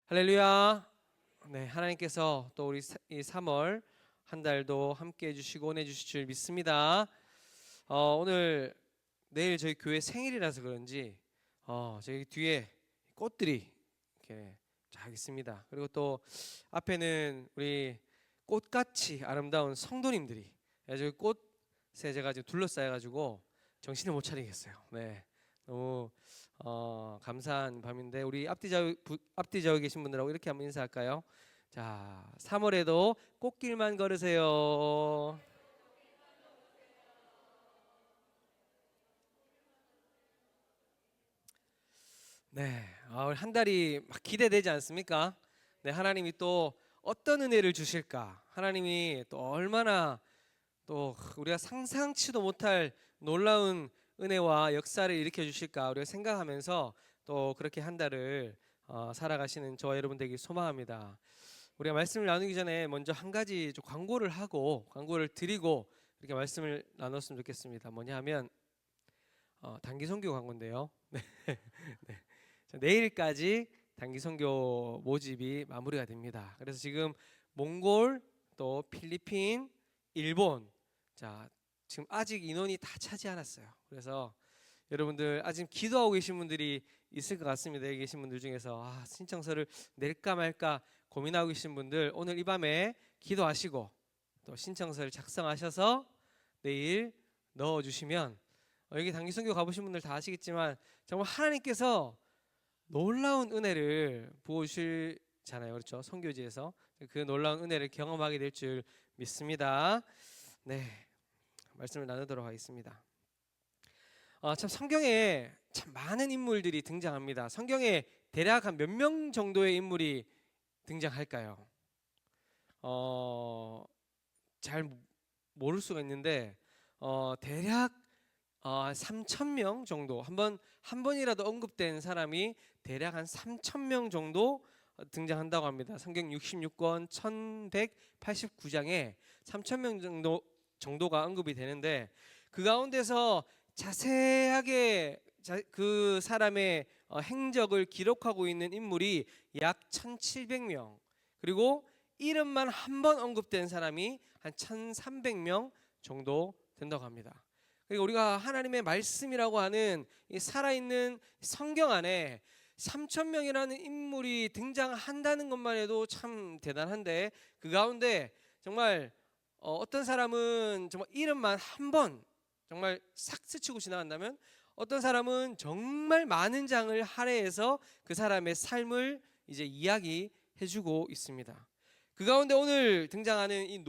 할렐루야. 네, 하나님께서 또 우리 이 3월 한 달도 함께 해주시고 은혜 주실 줄 믿습니다. 오늘 내일 저희 교회 생일이라서 그런지 저희 뒤에 꽃들이 이렇게 쫙 있습니다. 그리고 또 앞에는 우리 꽃같이 아름다운 성도님들이 저희 꽃에 제가 지금 둘러싸여가지고 정신을 못 차리겠어요. 네, 너무 감사한 밤인데 우리 앞뒤 좌우 계신 분들하고 이렇게 한번 인사할까요? 자, 3월에도 꽃길만 걸으세요. 네, 우리 한 달이 막 기대되지 않습니까? 네, 하나님이 또 어떤 은혜를 주실까? 하나님이 또 얼마나 또 우리가 상상치도 못할 놀라운 은혜와 역사를 일으켜 주실까 우리가 생각하면서 또 그렇게 한 달을 살아가시는 저와 여러분 되길 소망합니다. 우리가 말씀을 나누기 전에 먼저 한 가지 좀 광고를 드리고 이렇게 말씀을 나눴으면 좋겠습니다. 뭐냐 하면 단기 선교 광고인데요. 네. 네. 내일까지 단기 선교 모집이 마무리가 됩니다. 그래서 지금 몽골 또 필리핀, 일본 지금 아직 인원이 다 차지 않았어요. 그래서 여러분들 아직 기도하고 계신 분들이 있을 것 같습니다. 여기 계신 분들 중에서 신청서를 낼까 말까 고민하고 계신 분들 오늘 이 밤에 기도하시고 또 신청서를 작성하셔서 내일 넣어주시면 여기 단기 선교 가보신 분들 다 아시겠지만 정말 하나님께서 놀라운 은혜를 부어주시잖아요. 그렇죠? 선교지에서 그 놀라운 은혜를 경험하게 될 줄 믿습니다. 네, 말씀을 나누도록 하겠습니다. 참 성경에 참 많은 인물들이 등장합니다. 성경에 대략 한 몇 명 정도의 인물이 등장할까요? 잘 모를 수가 있는데 대략 3,000명 정도 한 번이라도 언급된 사람이 대략 한 3,000명 정도 등장한다고 합니다. 성경 66권 1189장에 3,000명 정도가 언급이 되는데 그 가운데서 자세하게 그 사람의 행적을 기록하고 있는 인물이 약 1,700명, 그리고 이름만 한 번 언급된 사람이 한 1,300명 정도 된다고 합니다. 그리고 우리가 하나님의 말씀이라고 하는 이 살아있는 성경 안에 3,000명이라는 인물이 등장한다는 것만 해도 참 대단한데 그 가운데 정말 어떤 사람은 정말 이름만 한 번 정말 싹 스치고 지나간다면 어떤 사람은 정말 많은 장을 할애해서 그 사람의 삶을 이제 이야기해주고 있습니다. 그 가운데 오늘 등장하는 이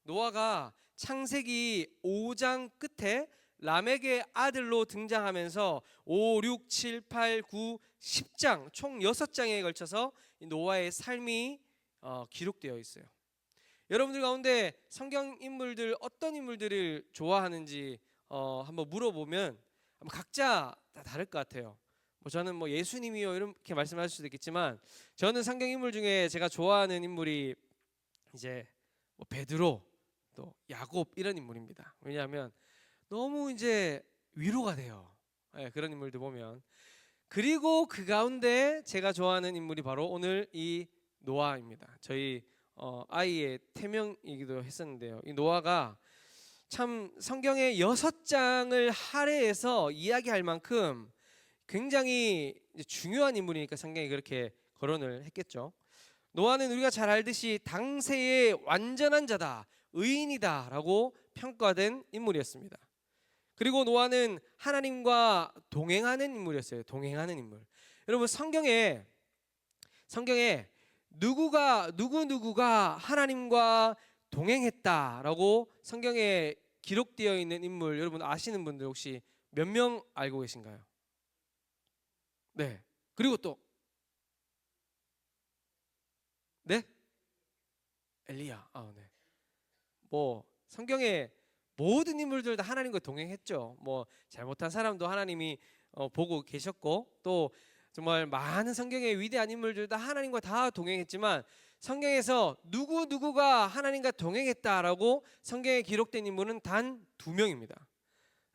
노아가 창세기 5장 끝에 라멕의 아들로 등장하면서 5, 6, 7, 8, 9, 10장 총 6장에 걸쳐서 이 노아의 삶이 기록되어 있어요. 여러분들 가운데 성경 인물들 어떤 인물들을 좋아하는지 한번 물어보면 각자 다 다를 것 같아요. 저는 예수님이요 이렇게 말씀하실 수도 있겠지만 저는 성경 인물 중에 제가 좋아하는 인물이 이제 베드로 또 야곱 이런 인물입니다. 왜냐하면 너무 이제 위로가 돼요. 네, 그런 인물들 보면. 그리고 그 가운데 제가 좋아하는 인물이 바로 오늘 이 노아입니다. 저희 아이의 태명이기도 했었는데요. 이 노아가 참 성경의 6장을 할애해서 이야기할 만큼 굉장히 중요한 인물이니까 성경이 그렇게 거론을 했겠죠. 노아는 우리가 잘 알듯이 당세의 완전한 자다, 의인이다 라고 평가된 인물이었습니다. 그리고 노아는 하나님과 동행하는 인물이었어요. 동행하는 인물. 여러분 성경에 누구가 하나님과 동행했다라고 성경에 기록되어 있는 인물 여러분 아시는 분들 혹시 몇 명 알고 계신가요? 네. 그리고 또 네? 엘리야. 네. 성경에 모든 인물들 다 하나님과 동행했죠. 잘못한 사람도 하나님이 보고 계셨고 또 정말 많은 성경의 위대한 인물들 다 하나님과 다 동행했지만 성경에서 누구가 하나님과 동행했다라고 성경에 기록된 인물은 단 2명입니다.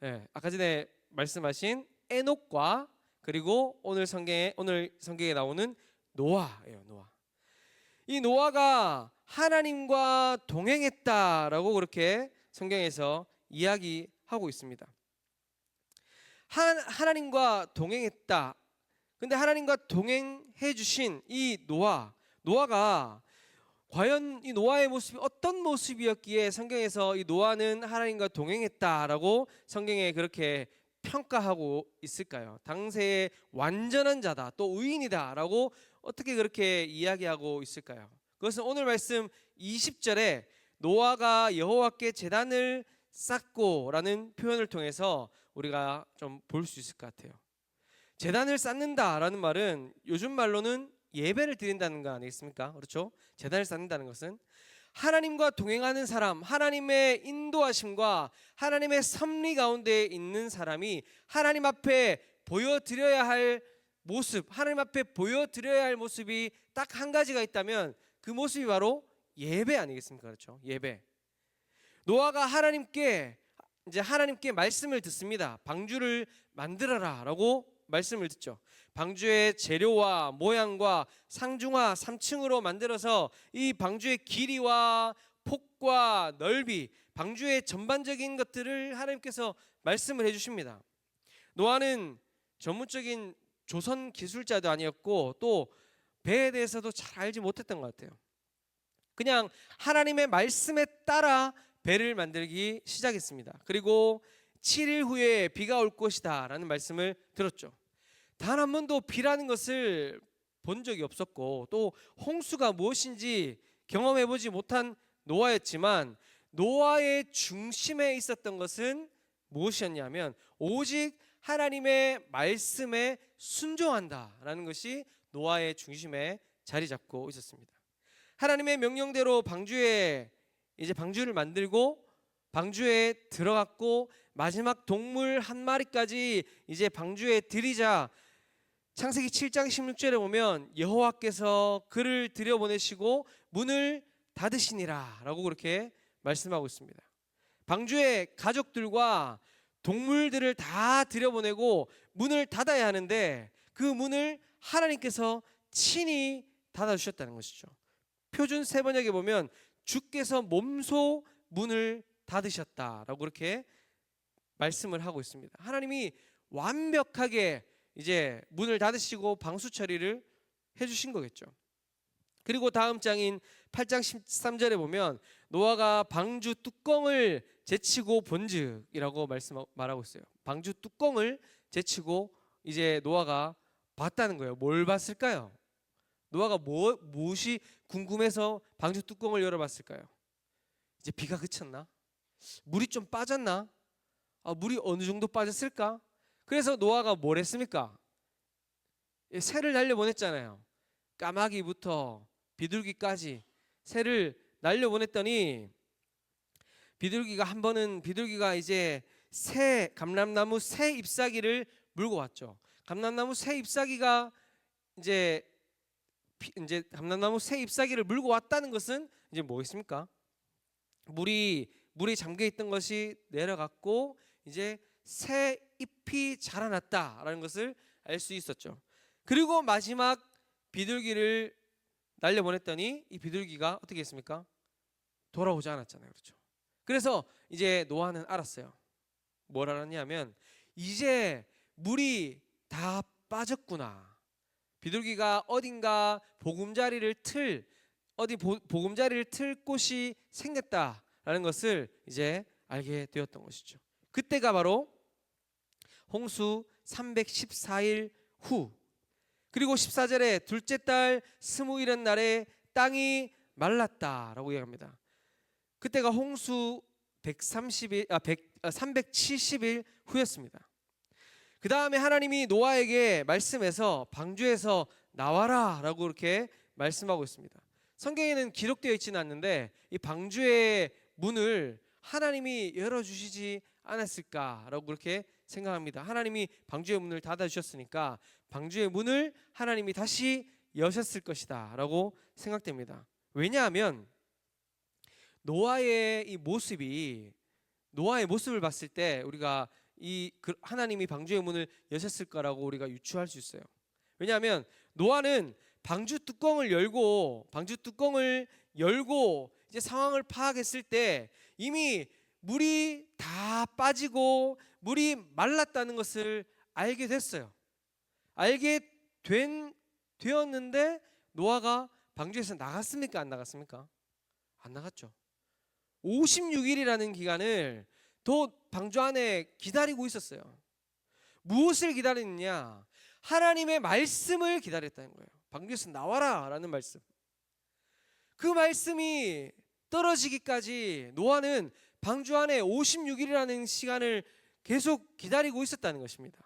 네, 아까 전에 말씀하신 에녹과 그리고 오늘 성경에 나오는 노아예요. 노아. 이 노아가 하나님과 동행했다라고 그렇게 성경에서 이야기하고 있습니다. 하나님과 동행했다. 근데 하나님과 동행해 주신 이 노아가 과연 이 노아의 모습이 어떤 모습이었기에 성경에서 이 노아는 하나님과 동행했다라고 성경에 그렇게 평가하고 있을까요? 당세의 완전한 자다, 또 의인이다라고 어떻게 그렇게 이야기하고 있을까요? 그것은 오늘 말씀 20절에 노아가 여호와께 제단을 쌓고라는 표현을 통해서 우리가 좀 볼 수 있을 것 같아요. 제단을 쌓는다라는 말은 요즘 말로는 예배를 드린다는 거 아니겠습니까? 그렇죠? 제단을 쌓는다는 것은 하나님과 동행하는 사람, 하나님의 인도하심과 하나님의 섭리 가운데 있는 사람이 하나님 앞에 보여드려야 할 모습, 하나님 앞에 보여드려야 할 모습이 딱 한 가지가 있다면 그 모습이 바로 예배 아니겠습니까? 그렇죠? 예배. 노아가 하나님께 말씀을 듣습니다. 방주를 만들어라라고 말씀을 듣죠. 방주의 재료와 모양과 상중하 3층으로 만들어서 이 방주의 길이와 폭과 넓이, 방주의 전반적인 것들을 하나님께서 말씀을 해주십니다. 노아는 전문적인 조선 기술자도 아니었고 또 배에 대해서도 잘 알지 못했던 것 같아요. 그냥 하나님의 말씀에 따라 배를 만들기 시작했습니다. 그리고 7일 후에 비가 올 것이다 라는 말씀을 들었죠. 단 한 번도 비라는 것을 본 적이 없었고 또 홍수가 무엇인지 경험해보지 못한 노아였지만 노아의 중심에 있었던 것은 무엇이었냐면 오직 하나님의 말씀에 순종한다라는 것이 노아의 중심에 자리 잡고 있었습니다. 하나님의 명령대로 방주를 만들고 방주에 들어갔고 마지막 동물 한 마리까지 이제 방주에 들이자 창세기 7장 16절에 보면 여호와께서 그를 들여보내시고 문을 닫으시니라 라고 그렇게 말씀하고 있습니다. 방주의 가족들과 동물들을 다 들여보내고 문을 닫아야 하는데 그 문을 하나님께서 친히 닫아주셨다는 것이죠. 표준 세번역에 보면 주께서 몸소 문을 닫으셨다라고 그렇게 말씀을 하고 있습니다. 하나님이 완벽하게 이제 문을 닫으시고 방수 처리를 해주신 거겠죠. 그리고 다음 장인 8장 13절에 보면 노아가 방주 뚜껑을 제치고 본즉 이라고 말하고 있어요. 방주 뚜껑을 제치고 이제 노아가 봤다는 거예요. 뭘 봤을까요? 노아가 무엇이 궁금해서 방주 뚜껑을 열어봤을까요? 이제 비가 그쳤나? 물이 좀 빠졌나? 물이 어느 정도 빠졌을까? 그래서 노아가 뭘 했습니까? 새를 날려보냈잖아요. 까마귀부터 비둘기까지 새를 날려보냈더니 비둘기가 이제 감람나무 새 잎사귀를 물고 왔죠. 감람나무 새 잎사귀가 이제 감람나무 새 잎사귀를 물고 왔다는 것은 이제 뭐겠습니까? 물이 잠겨 있던 것이 내려갔고 이제 새 잎이 자라났다라는 것을 알 수 있었죠. 그리고 마지막 비둘기를 날려보냈더니 이 비둘기가 어떻게 했습니까? 돌아오지 않았잖아요. 그렇죠? 그래서 이제 노아는 알았어요. 뭘 알았냐면 이제 물이 다 빠졌구나. 비둘기가 어딘가 보금자리를 틀 곳이 생겼다라는 것을 이제 알게 되었던 것이죠. 그때가 바로 홍수 314일 후, 그리고 14절에 둘째 달 20일의 날에 땅이 말랐다라고 이야기합니다. 그때가 홍수 370일 후였습니다. 그 다음에 하나님이 노아에게 말씀해서 방주에서 나와라 라고 이렇게 말씀하고 있습니다. 성경에는 기록되어 있지는 않는데 이 방주의 문을 하나님이 열어주시지 않았을까라고 그렇게 생각합니다. 하나님이 방주의 문을 닫아주셨으니까 방주의 문을 하나님이 다시 여셨을 것이다 라고 생각됩니다. 왜냐하면 노아의 모습을 봤을 때 우리가 하나님이 방주의 문을 여셨을 거라고 우리가 유추할 수 있어요. 왜냐하면 노아는 방주 뚜껑을 열고 이제 상황을 파악했을 때 이미 물이 다 빠지고 물이 말랐다는 것을 알게 됐어요. 되었는데 노아가 방주에서 나갔습니까? 안 나갔습니까? 안 나갔죠. 56일이라는 기간을 더 방주 안에 기다리고 있었어요. 무엇을 기다리느냐? 하나님의 말씀을 기다렸다는 거예요. 방주에서 나와라 라는 말씀. 그 말씀이 떨어지기까지 노아는 방주 안에 56일이라는 시간을 계속 기다리고 있었다는 것입니다.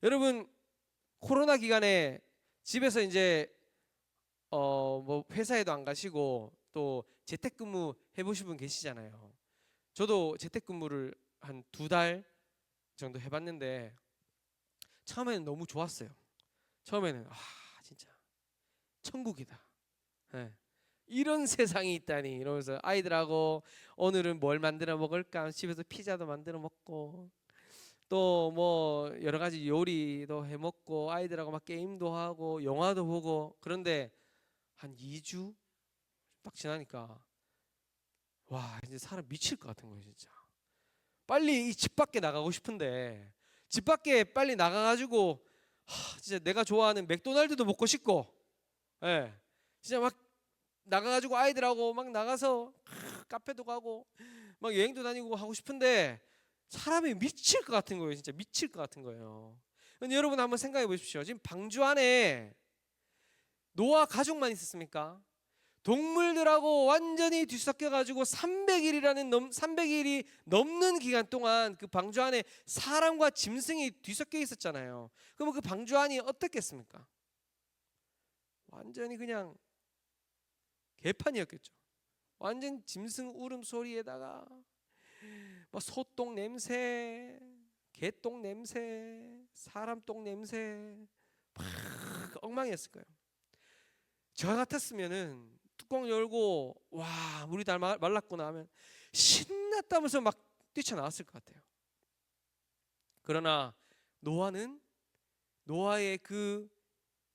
여러분, 코로나 기간에 집에서 이제 뭐 회사에도 안 가시고 또 재택근무 해보신 분 계시잖아요. 저도 재택근무를 한 2달 정도 해봤는데 처음에는 너무 좋았어요. 처음에는 진짜 천국이다. 네. 이런 세상이 있다니 이러면서 아이들하고 오늘은 뭘 만들어 먹을까, 집에서 피자도 만들어 먹고 또 뭐 여러 가지 요리도 해 먹고 아이들하고 막 게임도 하고 영화도 보고. 그런데 한 2주 딱 지나니까 와, 이제 사람 미칠 것 같은 거예요. 진짜 빨리 이 집 밖에 나가고 싶은데 집 밖에 빨리 나가가지고 진짜 내가 좋아하는 맥도날드도 먹고 싶고, 예, 진짜 막 나가가지고 아이들하고 막 나가서 카페도 가고 막 여행도 다니고 하고 싶은데 사람이 미칠 것 같은 거예요. 진짜 미칠 것 같은 거예요. 근데 여러분 한번 생각해 보십시오. 지금 방주 안에 노아 가족만 있었습니까? 동물들하고 완전히 뒤섞여 가지고 300일이 넘는 기간 동안 그 방주 안에 사람과 짐승이 뒤섞여 있었잖아요. 그러면 그 방주 안이 어떻겠습니까? 완전히 그냥 개판이었겠죠. 완전 짐승 울음소리에다가 뭐 소똥 냄새, 개똥 냄새, 사람 똥 냄새 막 엉망이었을 거예요. 저 같았으면은 뚜껑 열고 와, 물이 다 말랐구나 하면 신났다면서 막 뛰쳐나왔을 것 같아요. 그러나 노아의 그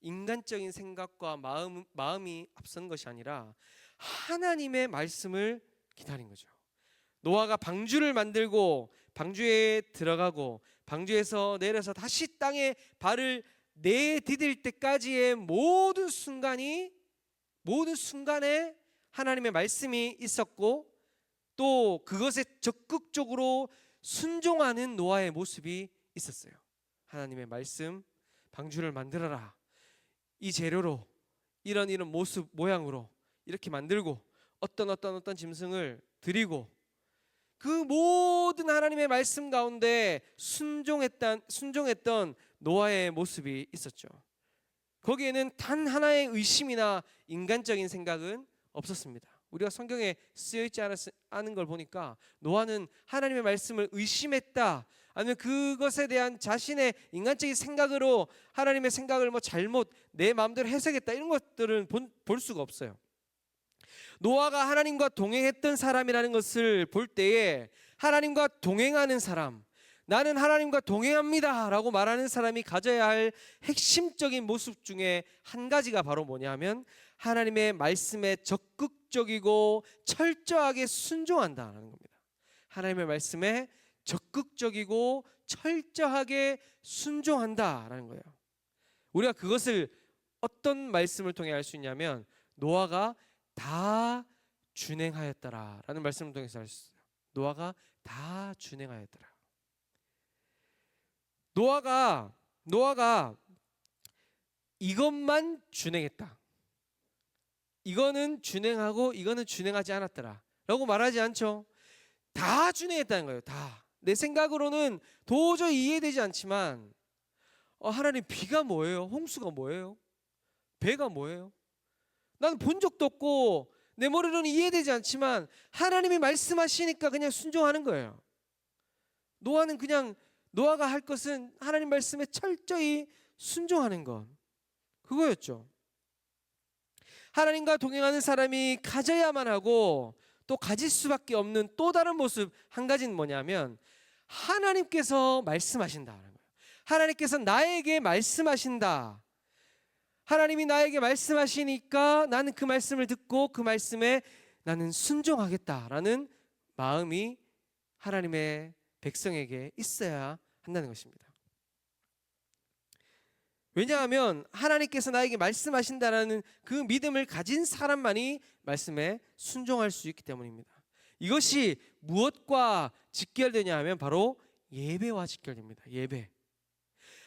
인간적인 생각과 마음이 앞선 것이 아니라 하나님의 말씀을 기다린 거죠. 노아가 방주를 만들고 방주에 들어가고 방주에서 내려서 다시 땅에 발을 내디딜 때까지의 모든 순간에 하나님의 말씀이 있었고 또 그것에 적극적으로 순종하는 노아의 모습이 있었어요. 하나님의 말씀, 방주를 만들어라, 이 재료로 이런 모습 모양으로 이렇게 만들고 어떤 짐승을 드리고 그 모든 하나님의 말씀 가운데 순종했던 노아의 모습이 있었죠. 거기에는 단 하나의 의심이나 인간적인 생각은 없었습니다. 우리가 성경에 쓰여 있지 않은 걸 보니까 노아는 하나님의 말씀을 의심했다, 아니면 그것에 대한 자신의 인간적인 생각으로 하나님의 생각을 뭐 잘못 내 마음대로 해석했다, 이런 것들은 볼 수가 없어요. 노아가 하나님과 동행했던 사람이라는 것을 볼 때에 하나님과 동행하는 사람, 나는 하나님과 동행합니다 라고 말하는 사람이 가져야 할 핵심적인 모습 중에 한 가지가 바로 뭐냐면 하나님의 말씀에 적극적이고 철저하게 순종한다는 겁니다. 하나님의 말씀에 적극적이고 철저하게 순종한다라는 거예요. 우리가 그것을 어떤 말씀을 통해 알 수 있냐면 노아가 다 준행하였더라라는 말씀을 통해서 알 수 있어요. 노아가 다 준행하였더라. 노아가 이것만 준행했다, 이거는 준행하고 이거는 준행하지 않았더라 라고 말하지 않죠. 다 준행했다는 거예요. 다. 내 생각으로는 도저히 이해되지 않지만 하나님, 비가 뭐예요? 홍수가 뭐예요? 배가 뭐예요? 난 본 적도 없고 내 머리로는 이해되지 않지만 하나님이 말씀하시니까 그냥 순종하는 거예요. 노아가 할 것은 하나님 말씀에 철저히 순종하는 것, 그거였죠. 하나님과 동행하는 사람이 가져야만 하고 또 가질 수밖에 없는 또 다른 모습 한 가지는 뭐냐면 하나님께서 말씀하신다는 거예요. 하나님께서 나에게 말씀하신다. 하나님이 나에게 말씀하시니까 나는 그 말씀을 듣고 그 말씀에 나는 순종하겠다라는 마음이 하나님의 백성에게 있어야 한다는 것입니다. 왜냐하면 하나님께서 나에게 말씀하신다라는 그 믿음을 가진 사람만이 말씀에 순종할 수 있기 때문입니다. 이것이 무엇과 직결되냐 하면 바로 예배와 직결됩니다. 예배.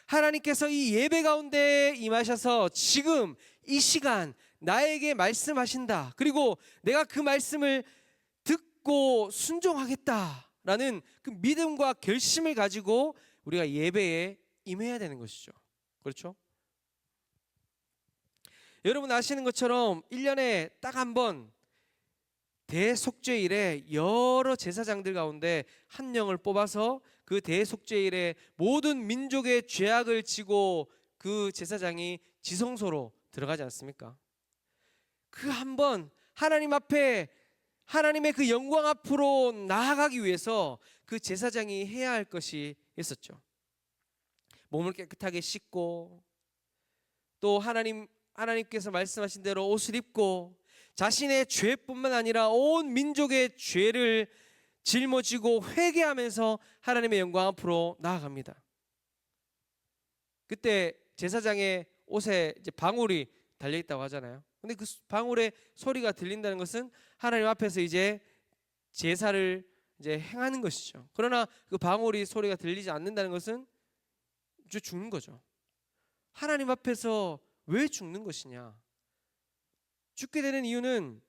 하나님께서 이 예배 가운데 임하셔서 지금 이 시간 나에게 말씀하신다. 그리고 내가 그 말씀을 듣고 순종하겠다라는 그 믿음과 결심을 가지고 우리가 예배에 임해야 되는 것이죠. 그렇죠? 여러분 아시는 것처럼 1년에 딱 한 번 대속죄일에 여러 제사장들 가운데 한 명을 뽑아서 그 대속죄일에 모든 민족의 죄악을 지고 그 제사장이 지성소로 들어가지 않습니까? 그 한 번 하나님 앞에 하나님의 그 영광 앞으로 나아가기 위해서 그 제사장이 해야 할 것이 있었죠. 몸을 깨끗하게 씻고 또 하나님께서 말씀하신 대로 옷을 입고 자신의 죄뿐만 아니라 온 민족의 죄를 짊어지고 회개하면서 하나님의 영광 앞으로 나아갑니다. 그때 제사장의 옷에 이제 방울이 달려 있다고 하잖아요. 근데 그 방울의 소리가 들린다는 것은 하나님 앞에서 이제 제사를 이제 행하는 것이죠. 그러나 그 방울이 소리가 들리지 않는다는 것은 이제 죽는 거죠. 하나님 앞에서 왜 죽는 것이냐? 죽게 되는 이유는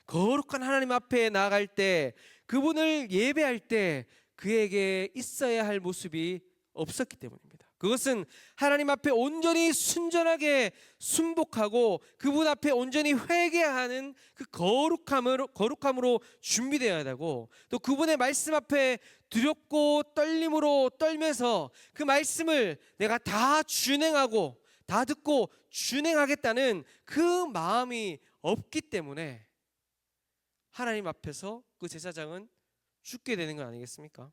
거룩한 하나님 앞에 나아갈 때, 그분을 예배할 때 그에게 있어야 할 모습이 없었기 때문입니다. 그것은 하나님 앞에 온전히 순전하게 순복하고 그분 앞에 온전히 회개하는 그 거룩함으로 준비되어야 되고, 또 그분의 말씀 앞에 두렵고 떨림으로 떨면서 그 말씀을 내가 다 준행하고 다 듣고 준행하겠다는 그 마음이 없기 때문에 하나님 앞에서 그 제사장은 죽게 되는 건 아니겠습니까?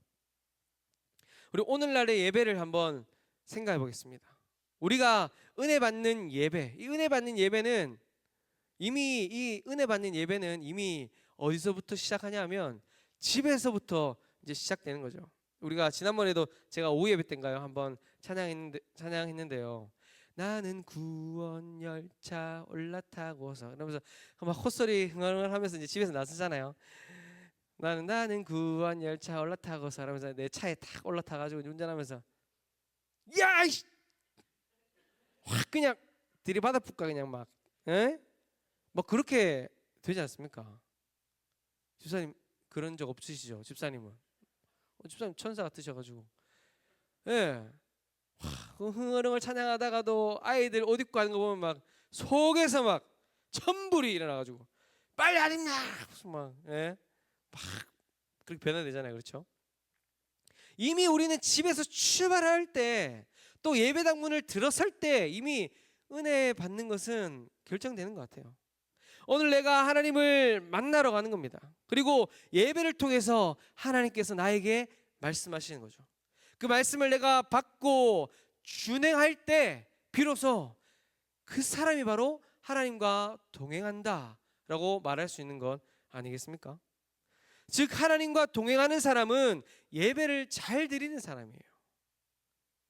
우리 오늘날의 예배를 한번 생각해 보겠습니다. 우리가 은혜 받는 예배, 이 은혜 받는 예배는 이미 어디서부터 시작하냐면 집에서부터 이제 시작되는 거죠. 우리가 지난번에도 제가 오후 예배 때인가요? 한번 찬양했는데요. 나는 구원 열차 올라타고서, 그러면서 막 콧소리 흥얼흥얼하면서 이제 집에서 나서잖아요. 나는 구원 열차 올라타고서 하면서 내 차에 탁 올라타가지고 운전하면서 야이씨 확 그냥 들이받아 볼까 그냥 막 뭐 그렇게 되지 않습니까? 집사님 그런 적 없으시죠? 집사님은 집사님 천사 같으셔가지고 흥얼흥얼 찬양하다가도 아이들 옷 입고 하는 거 보면 막 속에서 막 천불이 일어나가지고 빨리 안 입냐 막 그렇게 변화되잖아요. 그렇죠? 이미 우리는 집에서 출발할 때 또 예배당 문을 들어설 때 이미 은혜 받는 것은 결정되는 것 같아요. 오늘 내가 하나님을 만나러 가는 겁니다. 그리고 예배를 통해서 하나님께서 나에게 말씀하시는 거죠. 그 말씀을 내가 받고 준행할 때 비로소 그 사람이 바로 하나님과 동행한다라고 말할 수 있는 것 아니겠습니까? 즉 하나님과 동행하는 사람은 예배를 잘 드리는 사람이에요.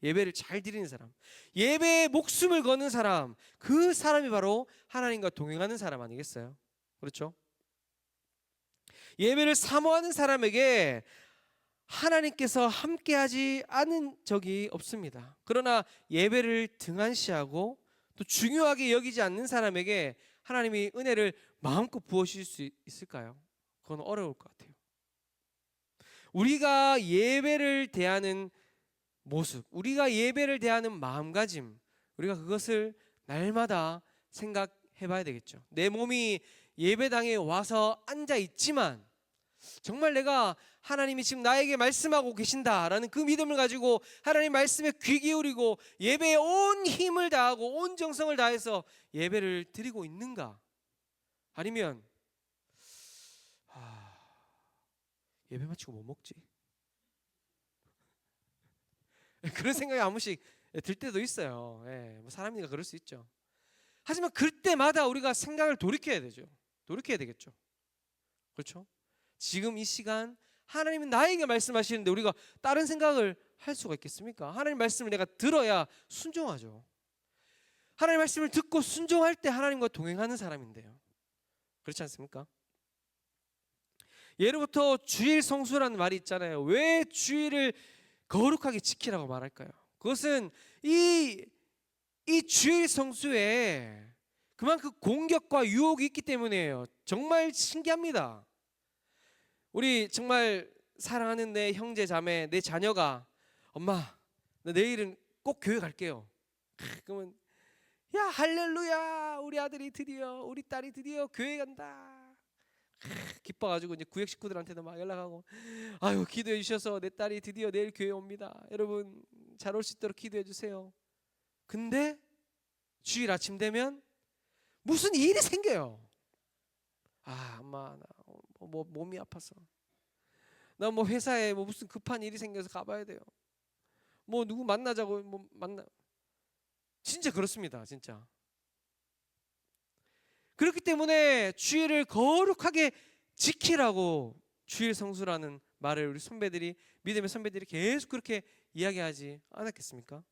예배를 잘 드리는 사람, 예배에 목숨을 거는 사람, 그 사람이 바로 하나님과 동행하는 사람 아니겠어요? 그렇죠? 예배를 사모하는 사람에게 하나님께서 함께하지 않은 적이 없습니다. 그러나 예배를 등한시하고 또 중요하게 여기지 않는 사람에게 하나님이 은혜를 마음껏 부어주실 수 있을까요? 그건 어려울 것 같아요. 우리가 예배를 대하는 모습, 우리가 예배를 대하는 마음가짐, 우리가 그것을 날마다 생각해 봐야 되겠죠. 내 몸이 예배당에 와서 앉아 있지만 정말 내가 하나님이 지금 나에게 말씀하고 계신다라는 그 믿음을 가지고 하나님 말씀에 귀 기울이고 예배에 온 힘을 다하고 온 정성을 다해서 예배를 드리고 있는가? 아니면 예배 마치고 뭐 먹지? 그런 생각이 한 번씩 들 때도 있어요. 뭐 사람이니까 그럴 수 있죠. 하지만 그때마다 우리가 생각을 돌이켜야 되죠. 돌이켜야 되겠죠. 그렇죠? 지금 이 시간 하나님은 나에게 말씀하시는데 우리가 다른 생각을 할 수가 있겠습니까? 하나님 말씀을 내가 들어야 순종하죠. 하나님 말씀을 듣고 순종할 때 하나님과 동행하는 사람인데요. 그렇지 않습니까? 예로부터 주일 성수라는 말이 있잖아요. 왜 주일을 거룩하게 지키라고 말할까요? 그것은 이 주일 성수에 그만큼 공격과 유혹이 있기 때문이에요. 정말 신기합니다. 우리 정말 사랑하는 내 형제 자매, 내 자녀가 엄마, 나 내일은 꼭 교회 갈게요. 그러면 야 할렐루야, 우리 아들이 드디어, 우리 딸이 드디어 교회 간다. 기뻐가지고 이제 구역 식구들한테도 막 연락하고, 아유 기도해 주셔서 내 딸이 드디어 내일 교회 옵니다. 여러분 잘 올 수 있도록 기도해 주세요. 근데 주일 아침 되면 무슨 일이 생겨요. 아 엄마 나 뭐 몸이 아파서, 나 뭐 회사에 뭐 무슨 급한 일이 생겨서 가봐야 돼요. 뭐 누구 만나자고 뭐 만나. 진짜 그렇습니다. 진짜. 그렇기 때문에 주일을 거룩하게 지키라고 주일 성수라는 말을 우리 선배들이, 믿음의 선배들이 계속 그렇게 이야기하지 않았겠습니까?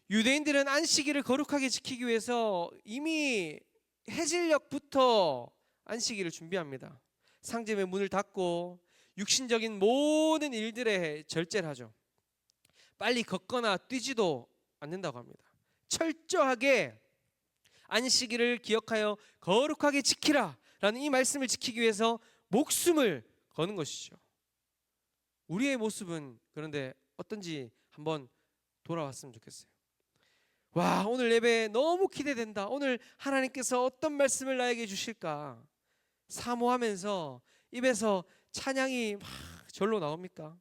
유대인들은 안식일을 거룩하게 지키기 위해서 이미 해질녘부터 안식일을 준비합니다. 상점의 문을 닫고 육신적인 모든 일들에 절제를 하죠. 빨리 걷거나 뛰지도 않는다고 합니다. 철저하게 안식일을 기억하여 거룩하게 지키라 라는 이 말씀을 지키기 위해서 목숨을 거는 것이죠. 우리의 모습은 그런데 어떤지 한번 돌아왔으면 좋겠어요. 와, 오늘 예배 너무 기대된다. 오늘 하나님께서 어떤 말씀을 나에게 주실까 사모하면서 입에서 찬양이 막 절로 나옵니까?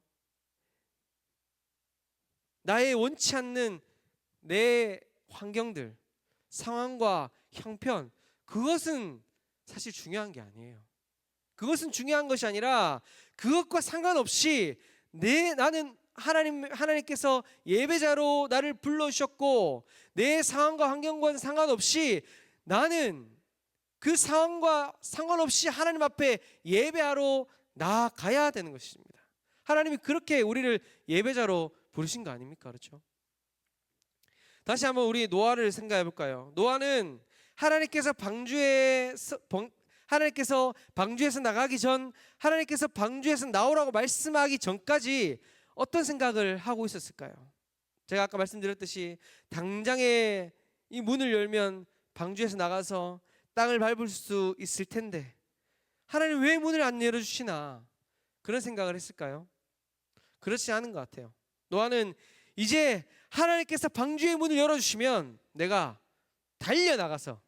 나의 원치 않는 내 환경들, 상황과 형편, 그것은 사실 중요한 게 아니에요. 그것은 중요한 것이 아니라 그것과 상관없이 나는 하나님께서 예배자로 나를 불러주셨고 내 상황과 환경과는 상관없이 나는 그 상황과 상관없이 하나님 앞에 예배하러 나아가야 되는 것입니다. 하나님이 그렇게 우리를 예배자로 부르신 거 아닙니까? 그렇죠? 다시 한번 우리 노아를 생각해 볼까요? 노아는 하나님께서 방주에서 나가기 전, 하나님께서 방주에서 나오라고 말씀하기 전까지 어떤 생각을 하고 있었을까요? 제가 아까 말씀드렸듯이 당장에 이 문을 열면 방주에서 나가서 땅을 밟을 수 있을 텐데 하나님 왜 문을 안 열어주시나, 그런 생각을 했을까요? 그렇지 않은 것 같아요. 노아는 이제 하나님께서 방주의 문을 열어주시면 내가 달려나가서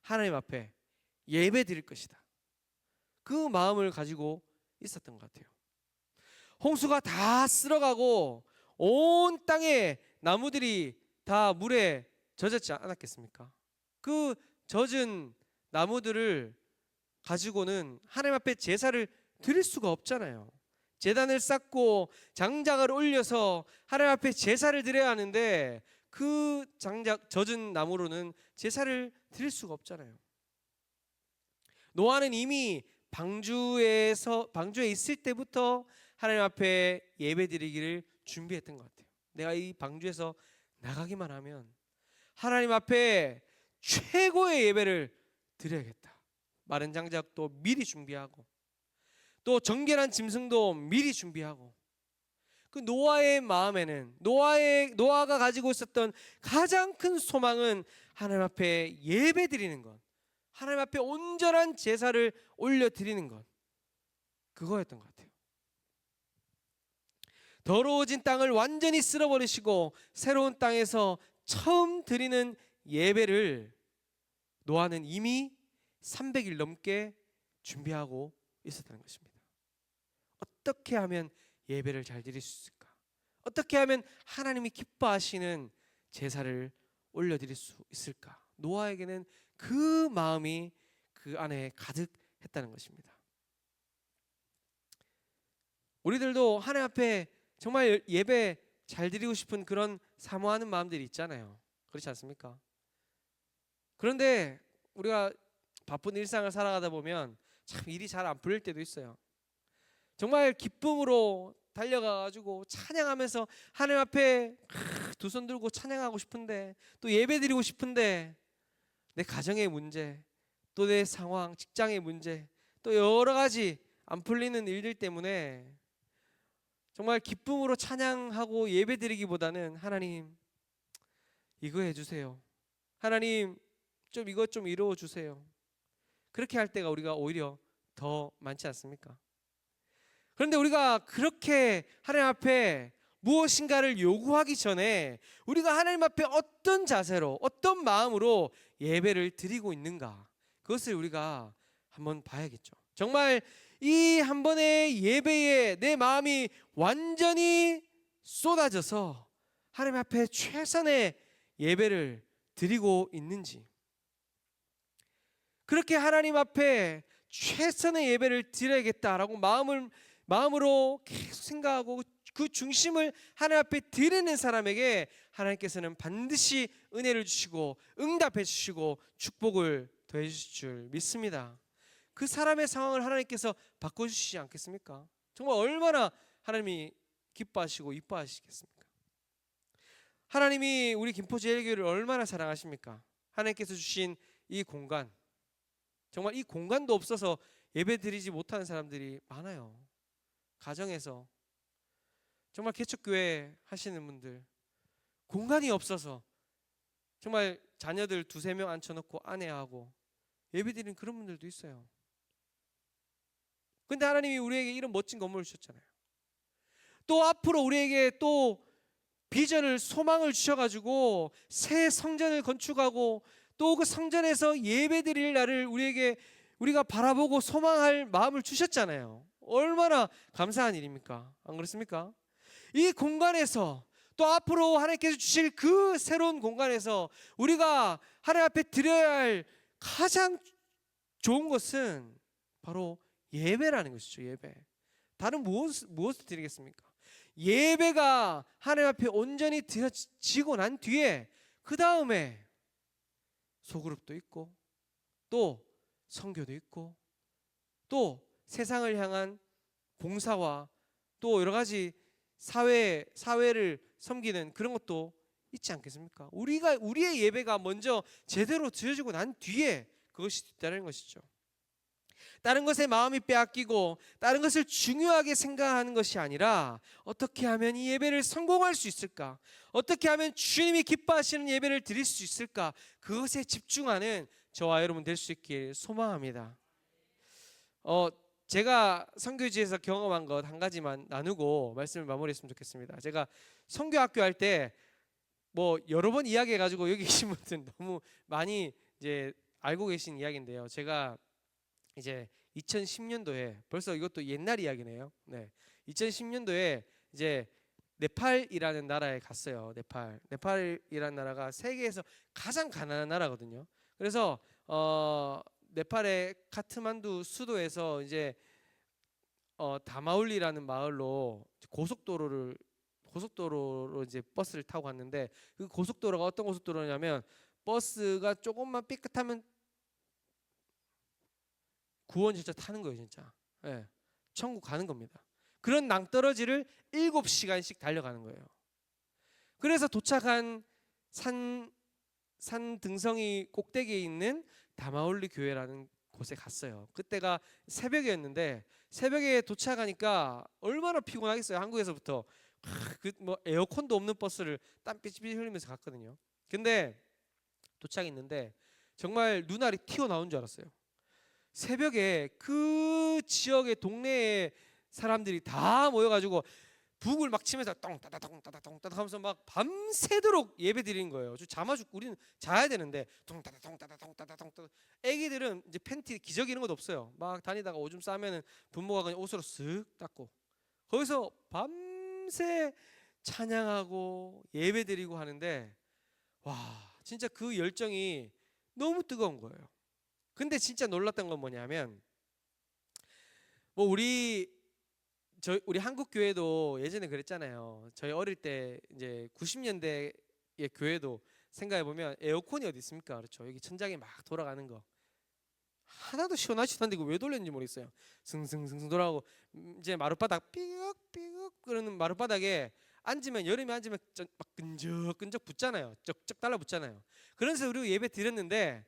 하나님 앞에 예배 드릴 것이다, 그 마음을 가지고 있었던 것 같아요. 홍수가 다 쓸어가고 온 땅에 나무들이 다 물에 젖었지 않았겠습니까? 그 젖은 나무들을 가지고는 하나님 앞에 제사를 드릴 수가 없잖아요. 제단을 쌓고 장작을 올려서 하나님 앞에 제사를 드려야 하는데 그 장작 젖은 나무로는 제사를 드릴 수가 없잖아요. 노아는 이미 방주에 있을 때부터 하나님 앞에 예배드리기를 준비했던 것 같아요. 내가 이 방주에서 나가기만 하면 하나님 앞에 최고의 예배를 드려야겠다. 마른 장작도 미리 준비하고 또 정결한 짐승도 미리 준비하고, 그 노아의 마음에는 노아가 가지고 있었던 가장 큰 소망은 하나님 앞에 예배드리는 것, 하나님 앞에 온전한 제사를 올려드리는 것, 그거였던 것 같아요. 더러워진 땅을 완전히 쓸어버리시고 새로운 땅에서 처음 드리는 예배를 노아는 이미 300일 넘게 준비하고 있었다는 것입니다. 어떻게 하면 예배를 잘 드릴 수 있을까? 어떻게 하면 하나님이 기뻐하시는 제사를 올려드릴 수 있을까? 노아에게는 그 마음이 그 안에 가득했다는 것입니다. 우리들도 하나님 앞에 정말 예배 잘 드리고 싶은 그런 사모하는 마음들이 있잖아요. 그렇지 않습니까? 그런데 우리가 바쁜 일상을 살아가다 보면 참 일이 잘 안 풀릴 때도 있어요. 정말 기쁨으로 달려가가지고 찬양하면서 하나님 앞에 두 손 들고 찬양하고 싶은데, 또 예배드리고 싶은데, 내 가정의 문제, 또 내 상황, 직장의 문제, 또 여러 가지 안 풀리는 일들 때문에 정말 기쁨으로 찬양하고 예배드리기보다는 하나님 이거 해주세요, 하나님 좀 이것 좀 이루어 주세요, 그렇게 할 때가 우리가 오히려 더 많지 않습니까? 그런데 우리가 그렇게 하나님 앞에 무엇인가를 요구하기 전에 우리가 하나님 앞에 어떤 자세로, 어떤 마음으로 예배를 드리고 있는가, 그것을 우리가 한번 봐야겠죠. 정말 이 한 번의 예배에 내 마음이 완전히 쏟아져서 하나님 앞에 최선의 예배를 드리고 있는지, 그렇게 하나님 앞에 최선의 예배를 드려야겠다라고 마음으로 계속 생각하고 그 중심을 하나님 앞에 드리는 사람에게 하나님께서는 반드시 은혜를 주시고 응답해 주시고 축복을 더해 주실 줄 믿습니다. 그 사람의 상황을 하나님께서 바꿔주시지 않겠습니까? 정말 얼마나 하나님이 기뻐하시고 이뻐하시겠습니까? 하나님이 우리 김포제일교회를 얼마나 사랑하십니까? 하나님께서 주신 이 공간, 정말 이 공간도 없어서 예배드리지 못하는 사람들이 많아요. 가정에서 정말 개척교회 하시는 분들, 공간이 없어서 정말 자녀들 두세 명 앉혀놓고 아내하고 예배드리는 그런 분들도 있어요. 근데 하나님이 우리에게 이런 멋진 건물을 주셨잖아요. 또 앞으로 우리에게 또 비전을, 소망을 주셔가지고 새 성전을 건축하고 또 그 성전에서 예배드릴 날을 우리가 바라보고 소망할 마음을 주셨잖아요. 얼마나 감사한 일입니까? 안 그렇습니까? 이 공간에서 또 앞으로 하나님께서 주실 그 새로운 공간에서 우리가 하나님 앞에 드려야 할 가장 좋은 것은 바로 예배라는 것이죠. 예배. 다른 무엇을 드리겠습니까? 예배가 하나님 앞에 온전히 드려지고 난 뒤에 그 다음에 소그룹도 있고 또 선교도 있고 또 세상을 향한 봉사와 또 여러 가지 사회를 섬기는 그런 것도 있지 않겠습니까? 우리의 예배가 먼저 제대로 드려지고 난 뒤에 그것이 뒤따르는 것이죠. 다른 것에 마음이 빼앗기고 다른 것을 중요하게 생각하는 것이 아니라 어떻게 하면 이 예배를 성공할 수 있을까? 어떻게 하면 주님이 기뻐하시는 예배를 드릴 수 있을까? 그것에 집중하는 저와 여러분 될 수 있길 소망합니다. 제가 선교지에서 경험한 것 한 가지만 나누고 말씀을 마무리했으면 좋겠습니다. 제가 선교학교 할 때 뭐 여러 번 이야기해가지고 여기 계신 분들은 너무 많이 이제 알고 계신 이야기인데요. 제가 이제 2010년도에, 벌써 이것도 옛날 이야기네요. 네, 2010년도에 이제 네팔이라는 나라에 갔어요. 네팔이라는 나라가 세계에서 가장 가난한 나라거든요. 그래서 네팔의 카트만두 수도에서 이제 다마울리라는 마을로 고속도로로 이제 버스를 타고 갔는데, 그 고속도로가 어떤 고속도로냐면 버스가 조금만 삐끗하면 구원 진짜 타는 거예요, 진짜. 예, 천국 가는 겁니다. 그런 낭떠러지를 7시간씩 달려가는 거예요. 그래서 도착한 산 등성이 꼭대기에 있는 다마울리 교회라는 곳에 갔어요. 그때가 새벽이었는데 새벽에 도착하니까 얼마나 피곤하겠어요. 한국에서부터 뭐 에어컨도 없는 버스를 땀 삐삐 흘리면서 갔거든요. 근데 도착했는데 정말 눈알이 튀어나온 줄 알았어요. 새벽에 그 지역의 동네에 사람들이 다 모여가지고 북을 막 치면서 똥따다똥따다똥따다 하면서 막 밤새도록 예배 드리는 거예요. 우리는 자야 되는데 똥따다똥따다똥따다똥따다. 애기들은 이제 팬티 기저귀 이런 것도 없어요. 막 다니다가 오줌 싸면은 부모가 그냥 옷으로 쓱 닦고 거기서 밤새 찬양하고 예배 드리고 하는데, 와, 진짜 그 열정이 너무 뜨거운 거예요. 근데 진짜 놀랐던 건 뭐냐면, 뭐 우리 우리 한국 교회도 예전에 그랬잖아요. 저희 어릴 때 이제 90년대의 교회도 생각해 보면 에어컨이 어디 있습니까? 그렇죠. 여기 천장에 막 돌아가는 거 하나도 시원하지도 않는데 이거 왜 돌렸는지 모르겠어요. 승승승승 돌아가고 이제 마룻바닥 삐걱삐걱 그러는 마룻바닥에 앉으면 여름에 앉으면 막 끈적끈적 붙잖아요. 쩍쩍 달라붙잖아요. 그래서 우리 예배 드렸는데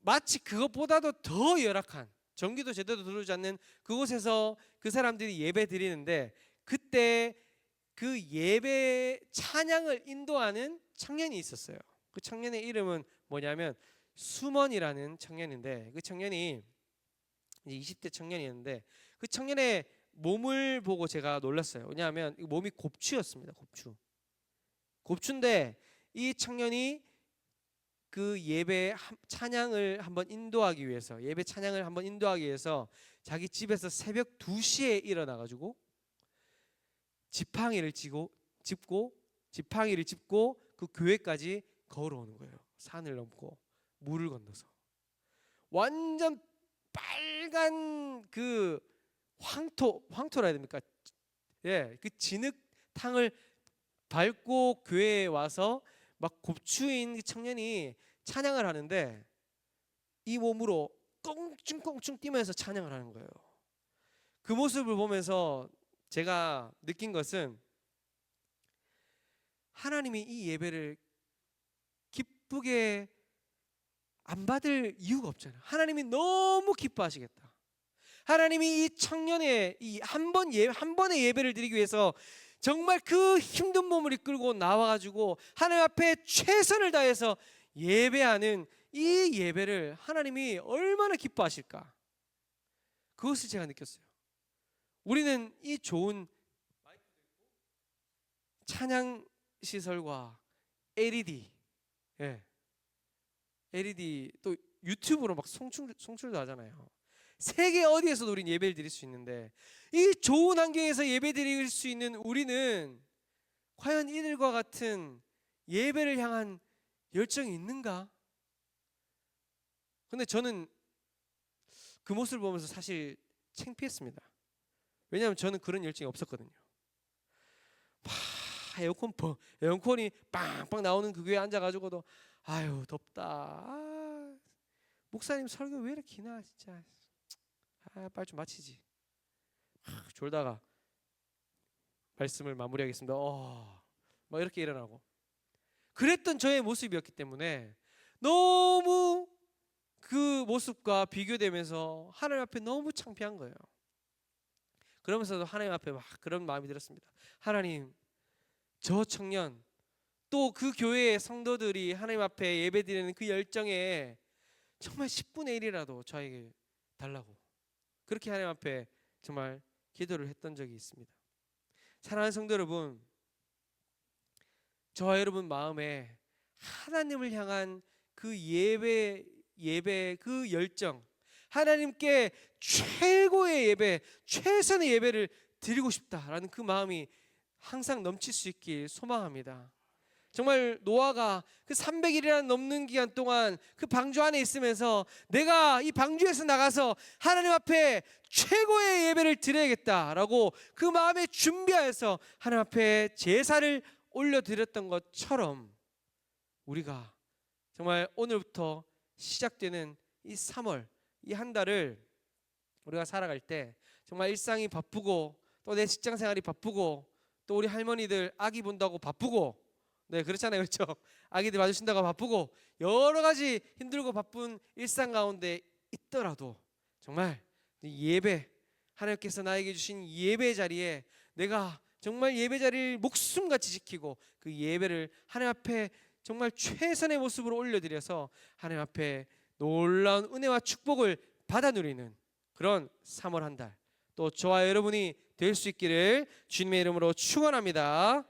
마치 그것보다도 더 열악한 전기도 제대로 들어오지 않는 그곳에서 그 사람들이 예배 드리는데 그때 그 예배 찬양을 인도하는 청년이 있었어요. 그 청년의 이름은 뭐냐면 수먼이라는 청년인데 그 청년이 이제 20대 청년이었는데 그 청년의 몸을 보고 제가 놀랐어요. 왜냐하면 몸이 곱추였습니다. 곱추인데 이 청년이 그 예배 찬양을 한번 인도하기 위해서 자기 집에서 새벽 2시에 일어나 가지고 지팡이를 짚고 그 교회까지 걸어오는 거예요. 산을 넘고 물을 건너서 완전 빨간 그 황토라 해야 됩니까? 예, 그 진흙탕을 밟고 교회에 와서 막 곱추인 청년이 찬양을 하는데 이 몸으로 껑충껑충 뛰면서 찬양을 하는 거예요. 그 모습을 보면서 제가 느낀 것은 하나님이 이 예배를 기쁘게 안 받을 이유가 없잖아요. 하나님이 너무 기뻐하시겠다. 하나님이 이 청년의 이 한 번의 예배를 드리기 위해서 정말 그 힘든 몸을 이끌고 나와가지고 하나님 앞에 최선을 다해서 예배하는 이 예배를 하나님이 얼마나 기뻐하실까. 그것을 제가 느꼈어요. 우리는 이 좋은 찬양 시설과 LED, LED 또 유튜브로 막 송출도 하잖아요. 세계 어디에서도 우리는 예배를 드릴 수 있는데 이 좋은 환경에서 예배 드릴 수 있는 우리는 과연 이들과 같은 예배를 향한 열정이 있는가? 근데 저는 그 모습을 보면서 사실 창피했습니다. 왜냐하면 저는 그런 열정이 없었거든요. 에어컨이 빵빵 나오는 그 교회에 앉아가지고도 아유 덥다. 목사님 설교 왜 이렇게 기나 진짜. 빨리 좀 마치지. 졸다가 말씀을 마무리하겠습니다. 막 이렇게 일어나고 그랬던 저의 모습이었기 때문에 너무 그 모습과 비교되면서 하나님 앞에 너무 창피한 거예요. 그러면서도 하나님 앞에 막 그런 마음이 들었습니다. 하나님, 저 청년 또 그 교회의 성도들이 하나님 앞에 예배드리는 그 열정에 정말 10분의 1이라도 저에게 달라고 그렇게 하나님 앞에 정말 기도를 했던 적이 있습니다. 사랑하는 성도 여러분, 저와 여러분 마음에 하나님을 향한 그 예배 그 열정, 하나님께 최고의 예배, 최선의 예배를 드리고 싶다라는 그 마음이 항상 넘칠 수 있길 소망합니다. 정말 노아가 그 300일이라는 넘는 기간 동안 그 방주 안에 있으면서 내가 이 방주에서 나가서 하나님 앞에 최고의 예배를 드려야겠다라고 그 마음에 준비하여서 하나님 앞에 제사를 올려드렸던 것처럼 우리가 정말 오늘부터 시작되는 이 3월 이 한 달을 우리가 살아갈 때 정말 일상이 바쁘고 또 내 직장 생활이 바쁘고 또 우리 할머니들 아기 본다고 바쁘고 그렇잖아요. 그렇죠? 아기들 봐주신다고 바쁘고 여러 가지 힘들고 바쁜 일상 가운데 있더라도 정말 예배, 하나님께서 나에게 주신 예배 자리에 내가 정말 예배 자리를 목숨같이 지키고 그 예배를 하나님 앞에 정말 최선의 모습으로 올려드려서 하나님 앞에 놀라운 은혜와 축복을 받아 누리는 그런 3월 한 달 또 저와 여러분이 될 수 있기를 주님의 이름으로 축원합니다.